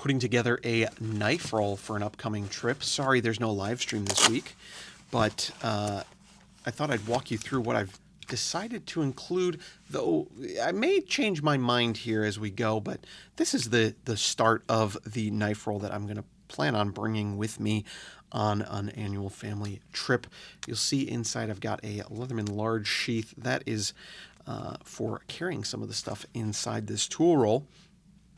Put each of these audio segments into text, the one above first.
putting together a knife roll for an upcoming trip. Sorry there's no live stream this week, but I thought I'd walk you through what I've decided to include, though I may change my mind here as we go, but this is the start of the knife roll that I'm going to plan on bringing with me on an annual family trip. You'll see inside I've got a Leatherman large sheath. That is for carrying some of the stuff inside this tool roll.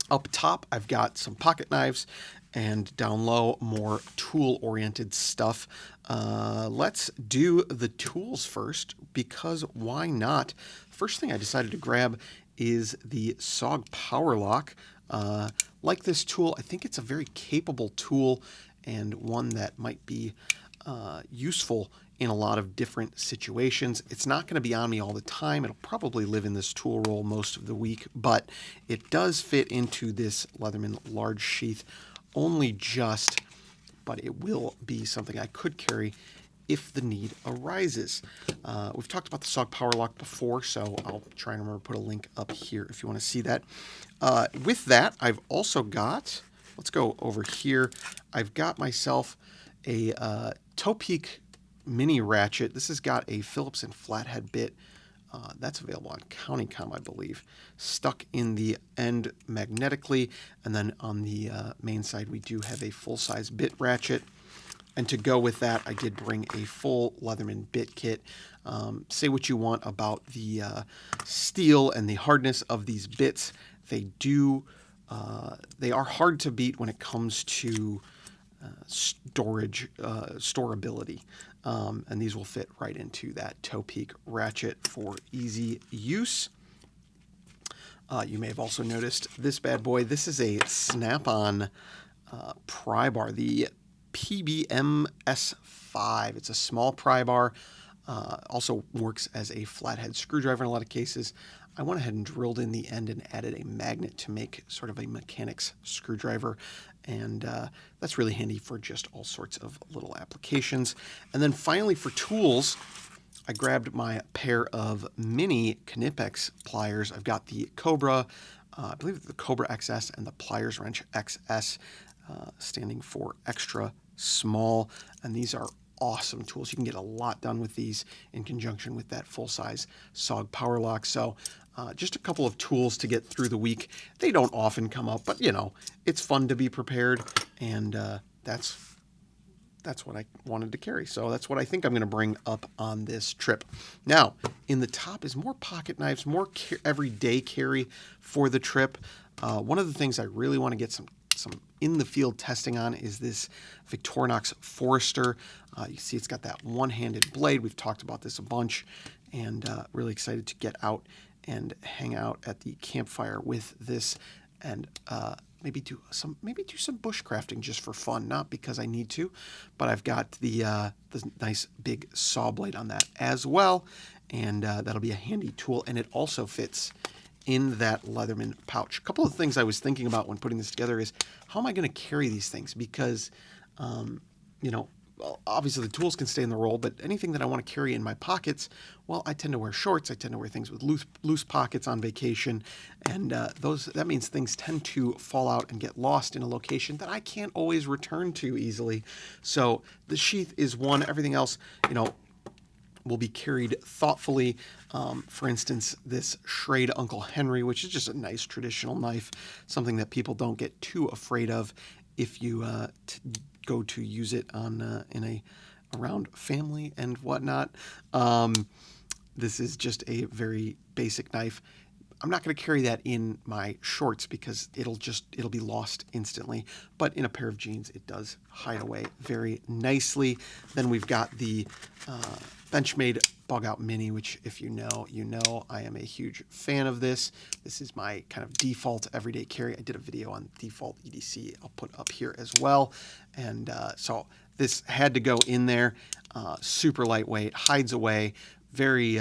Up top, I've got some pocket knives, and down low, more tool-oriented stuff. Let's do the tools first, because why not? First thing I decided to grab is the SOG Power Lock. Like this tool, I think it's a very capable tool and one that might be useful in a lot of different situations. It's not going to be on me all the time. It'll probably live in this tool roll most of the week, but it does fit into this Leatherman large sheath only just, but it will be something I could carry if the need arises. We've talked about the SOG Power Lock before, so I'll try and remember to put a link up here if you want to see that. With that, I've also got, let's go over here, I've got myself a Topeka mini ratchet. This has got a Phillips and flathead bit. That's available on CountyCom, I believe. Stuck in the end magnetically, and then on the main side we do have a full-size bit ratchet. And to go with that, I did bring a full Leatherman bit kit. Say what you want about the steel and the hardness of these bits. They are hard to beat when it comes to storability. And these will fit right into that Topeka ratchet for easy use. You may have also noticed this bad boy. This is a snap-on pry bar, the PBM-S5. It's a small pry bar. Also works as a flathead screwdriver in a lot of cases. I went ahead and drilled in the end and added a magnet to make sort of a mechanic's screwdriver. And that's really handy for just all sorts of little applications. And then finally for tools, I grabbed my pair of mini Knipex pliers. I've got the Cobra, I believe the Cobra XS and the Pliers Wrench XS, standing for extra small. And these are awesome tools. You can get a lot done with these in conjunction with that full-size SOG Power Lock. So just a couple of tools to get through the week. They don't often come up, but you know, it's fun to be prepared, and that's what I wanted to carry. So that's what I think I'm going to bring up on this trip. Now, in the top is more pocket knives, more everyday carry for the trip. One of the things I really want to get some in the field testing on is this Victorinox Forester. You see it's got that one-handed blade. We've talked about this a bunch, and really excited to get out and hang out at the campfire with this, and maybe do some bushcrafting just for fun, not because I need to, but I've got the nice big saw blade on that as well, and that'll be a handy tool, and it also fits in that Leatherman pouch. A couple of things I was thinking about when putting this together is, how am I going to carry these things? Because, you know, well, obviously the tools can stay in the roll, but anything that I want to carry in my pockets, well, I tend to wear shorts. I tend to wear things with loose pockets on vacation, and that means things tend to fall out and get lost in a location that I can't always return to easily. So the sheath is one. Everything else, you know, will be carried thoughtfully. For instance, this Schrade Uncle Henry, which is just a nice traditional knife, something that people don't get too afraid of if you go to use it on around family and whatnot. This is just a very basic knife. I'm not going to carry that in my shorts because it'll be lost instantly. But in a pair of jeans, it does hide away very nicely. Then we've got the Benchmade Bugout Mini, which if you know I am a huge fan of this. This is my kind of default everyday carry. I did a video on default EDC I'll put up here as well. And so this had to go in there. Super lightweight, hides away, very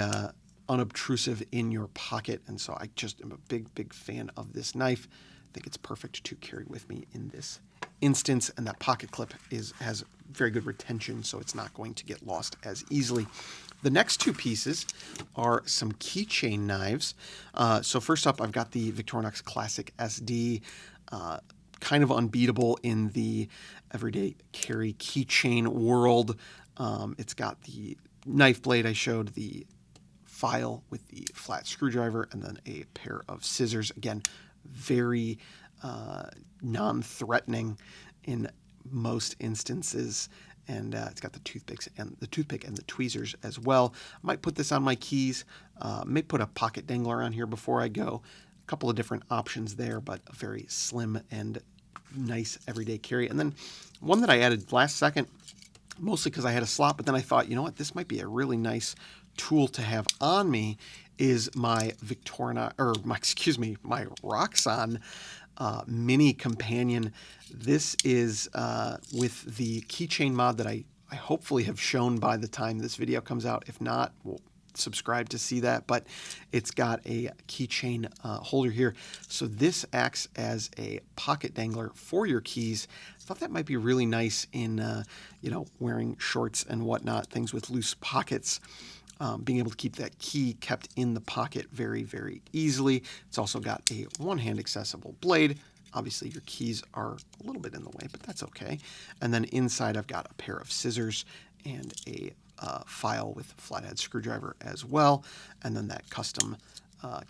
unobtrusive in your pocket, and so I just am a big fan of this knife. I think it's perfect to carry with me in this instance, and that pocket clip has very good retention, so it's not going to get lost as easily. The next two pieces are some keychain knives. So first up, I've got the Victorinox Classic SD. kind of unbeatable in the everyday carry keychain world. It's got the knife blade I showed, the file with the flat screwdriver, and then a pair of scissors. Again, very non-threatening in most instances. And it's got the toothpick and the tweezers as well. I might put this on my keys. May put a pocket dangler on here before I go. A couple of different options there, but a very slim and nice everyday carry. And then one that I added last second, mostly because I had a slot, but then I thought, you know what, this might be a really nice tool to have on me, is my my Roxxon mini companion. This is with the keychain mod that I hopefully have shown by the time this video comes out. If not, we'll subscribe to see that. But it's got a keychain holder here. So this acts as a pocket dangler for your keys. I thought that might be really nice in, wearing shorts and whatnot, things with loose pockets. Being able to keep that key kept in the pocket very, very easily. It's also got a one-hand accessible blade. Obviously, your keys are a little bit in the way, but that's okay. And then inside, I've got a pair of scissors and a file with a flathead screwdriver as well. And then that custom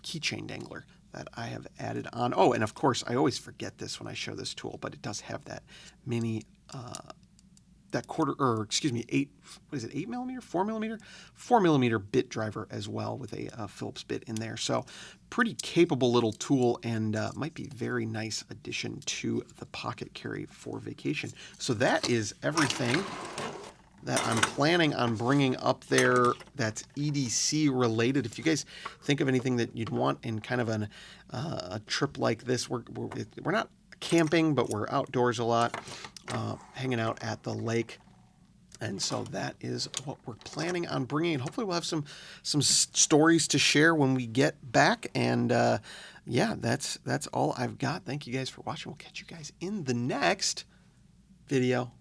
keychain dangler that I have added on. Oh, and of course, I always forget this when I show this tool, but it does have that mini that 8 millimeter, 4 millimeter, 4 millimeter bit driver as well, with a Phillips bit in there. So pretty capable little tool, and might be very nice addition to the pocket carry for vacation. So that is everything that I'm planning on bringing up there that's EDC related. If you guys think of anything that you'd want in kind of a trip like this, we're not camping, but we're outdoors a lot, hanging out at the lake. And so that is what we're planning on bringing. And hopefully we'll have some stories to share when we get back. And yeah, that's all I've got. Thank you guys for watching. We'll catch you guys in the next video.